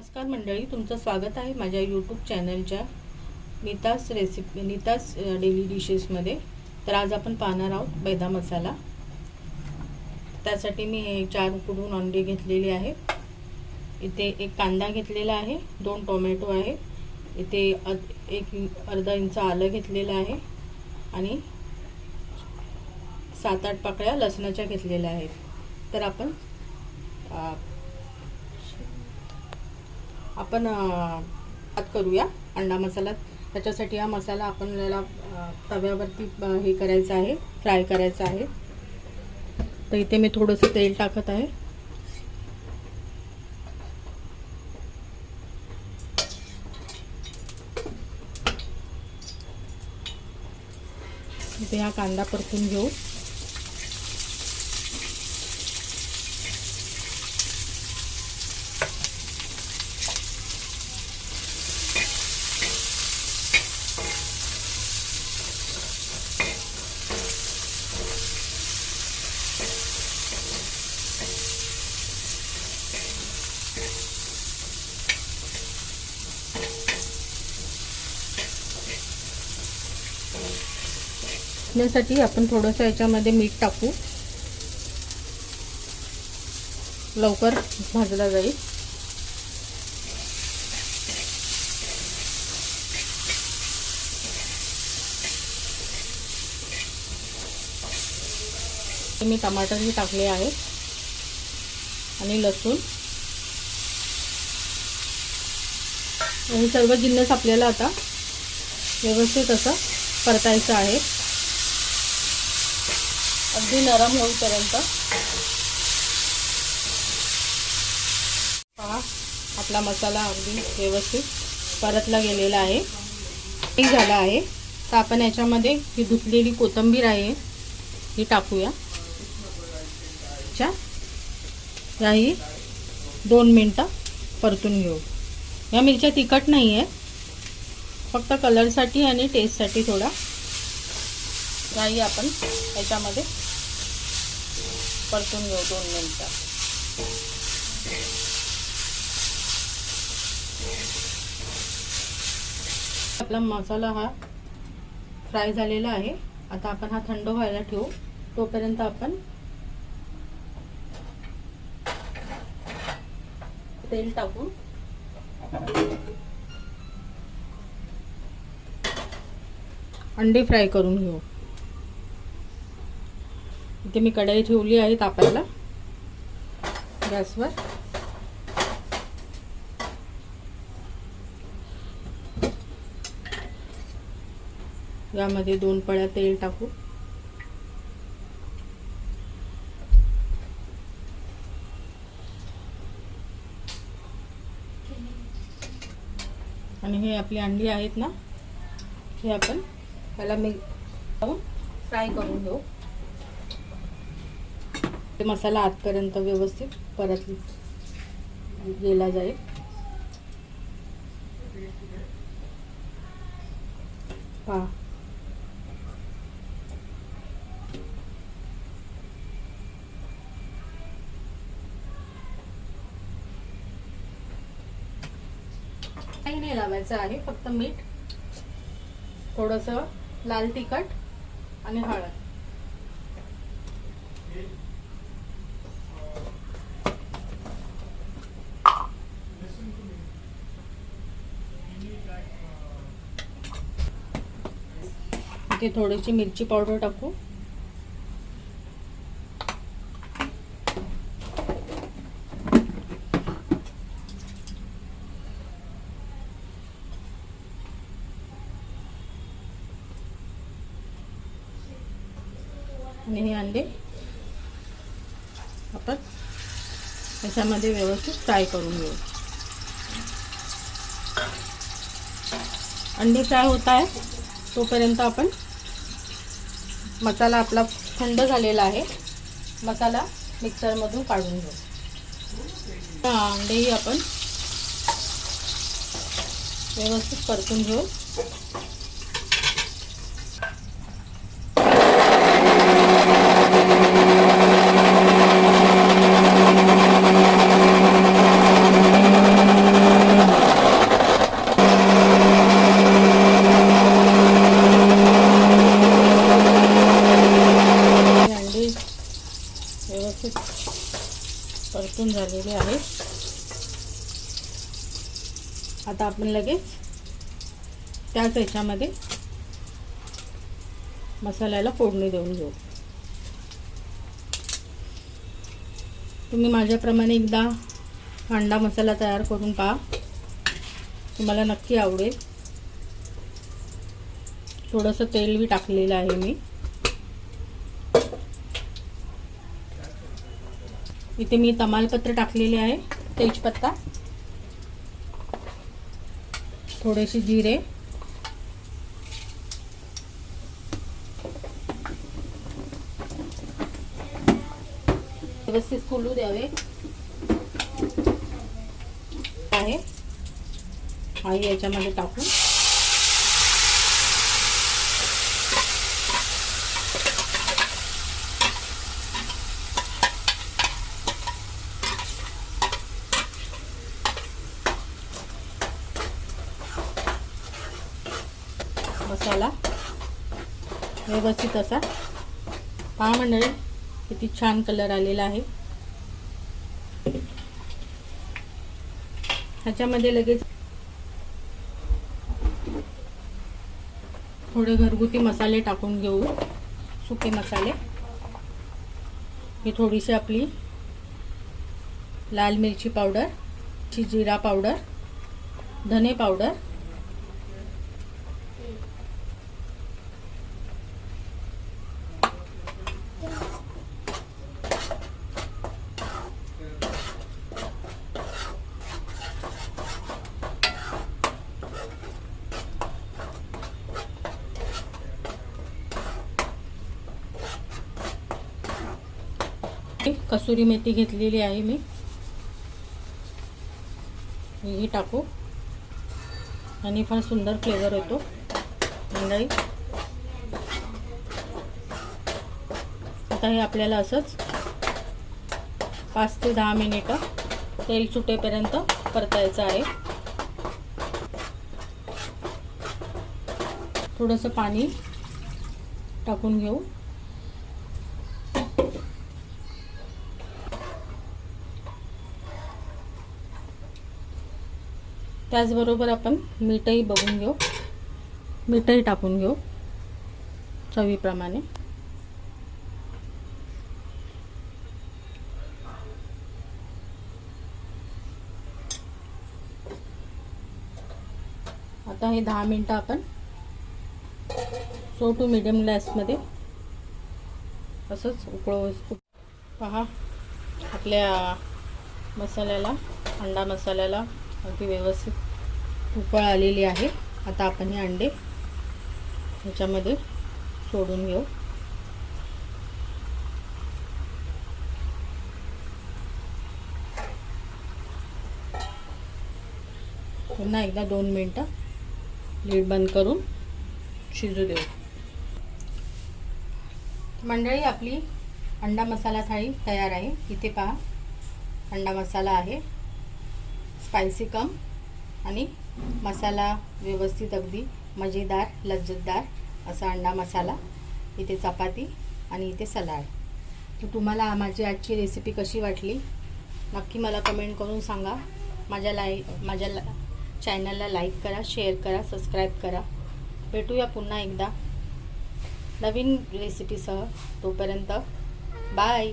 नमस्कार मंडळी, तुमचं स्वागत आहे माझ्या यूट्यूब चॅनलच्या नीतास डेली डिशेसमध्ये। तर आज आपण पाहणार आहोत मैदा मसाला। त्यासाठी मी 4 उकडून अंडे घेतलेले आहे। इथे एक कांदा घेतलेला आहे, 2 टोमॅटो आहे, इथे एक अर्धा इंच आलं घेतलेलं आहे आणि 7-8 पाकळ्या लसणाच्या घेतलेल्या आहेत। तर आपण करूया अंडा मसाला। त्याच्यासाठी हा मसाला आपल्याला तव्यावरती हे करायचा आहे, फ्राय करायचा आहे। तर इथे मी थोडंसं तेल टाकत आहे। इथे हा कांदा परतून घेऊ। यासाठी आपण थोडंसं याच्यामध्ये मीठ टाकू, लवकर भाजला जाईल। मी टमाटरही टाकले आहेत आणि लसूण। हे सर्व जिन्नस आपल्याला आता व्यवस्थित असं परतायचं आहे, अगदी नरम होईपर्यंत। पहा, आपला मसाला अगदी व्यवस्थित परतला गेलेला आहे, हे झाला आहे। तर आपण याच्यामध्ये ही धुतलेली कोथिंबीर आहे ही टाकूया। याही 2 मिनिटं परतून घेऊ। या मिरच्या तिखट नाही आहे, फक्त कलरसाठी आणि टेस्टसाठी थोडा। याही आपण याच्यामध्ये परतून घेऊ 2 मिनिटं। आपला मसाला हा फ्राय झालेला आहे। आता आपण हा थंड व्हायला ठेवू। तोपर्यंत आपण तेल टाकून अंडे फ्राय करून घेऊ। इथे मी कढई ठेवली आहे तापायला गॅसवर। यामध्ये 2 पळ्या तेल टाकू आणि हे आपली अंडी आहेत ना, हे आपण त्याला फ्राय करून घेऊ। मसाला आतपर्यंत व्यवस्थित परत गेला जाईल। पहा, काही नाही लावायचं आहे, फक्त मीठ, थोडंसं लाल तिखट आणि हळद। इथे थोडीशी मिरची पावडर टाकू। आणि हे अंडे आपण याच्यामध्ये व्यवस्थित फ्राय करून घेऊ। अंडे फ्राय होत आहे तोपर्यंत आपण मसाला आपला थंड झालेला आहे, मसाला मिक्सरमधून काढून घेऊ। अंडेही आपण व्यवस्थित परतून घेऊ। आता आपण लगेच त्याच ह्याच्यामध्ये मसाल्याला फोडणी देऊन घेऊ. तुम्ही माझ्याप्रमाणे एकदा अंडा मसाला तयार करून पहा, तुम्हाला नक्की आवडेल. थोडंसं तेल बी टाकलेलं आहे मी. इथे मी तमालपत्र टाकलेले आहे, तेजपत्ता, थोडेसे जिरे, व्यवस्थित फुलू द्यावे आहे. आणि याच्यामध्ये टाकून मसाला व्यवस्थित असा पहा मंडळी, किती छान कलर आलेला आहे. ह्याच्यामध्ये लगेच थोडे घरगुती मसाले टाकून घेऊ, सुके मसाले. ही थोडीशी आपली लाल मिरची पावडर, जिरा पावडर, धने पावडर, कसुरी मेथी घेतलेली आहे मी, ही टाकू आणि फार सुंदर फ्लेवर येतो मंडळी. आता हे आपल्याला असंच 5 ते 10 मिनिटं तेल सुटेपर्यंत परतायचं आहे. थोडंसं पाणी टाकून घेऊ. त्याचबरोबर आपण मीठही बघून घेऊ, मीठही टाकून घेऊ चवीप्रमाणे. आता हे 10 मिनिटं आपण लो टू मीडियम गॅसमध्ये असंच उकळू. पहा आपल्या मसाल्याला, अंडा मसाल्याला अगदी व्यवस्थित उकळ आलेली आहे. आता आपण हे अंडे ह्याच्यामध्ये सोडून घेऊ. पुन्हा एकदा 2 मिनिटं लीड बंद करून शिजू देऊ. मंडळी आपली अंडा मसाला थाळी तयार आहे. इथे पहा अंडा मसाला आहे, स्पायसी कम आणि मसाला व्यवस्थित अगदी मजेदार लज्जतदार असा अंडा मसाला. इथे चपाती आणि इथे सलाड. तर तुम्हाला माझी आजची रेसिपी कशी वाटली नक्की मला कमेंट करून सांगा. माझ्या चॅनलला लाईक करा, शेअर करा, सबस्क्राईब करा. भेटूया पुन्हा एकदा नवीन रेसिपीसह. तोपर्यंत बाय.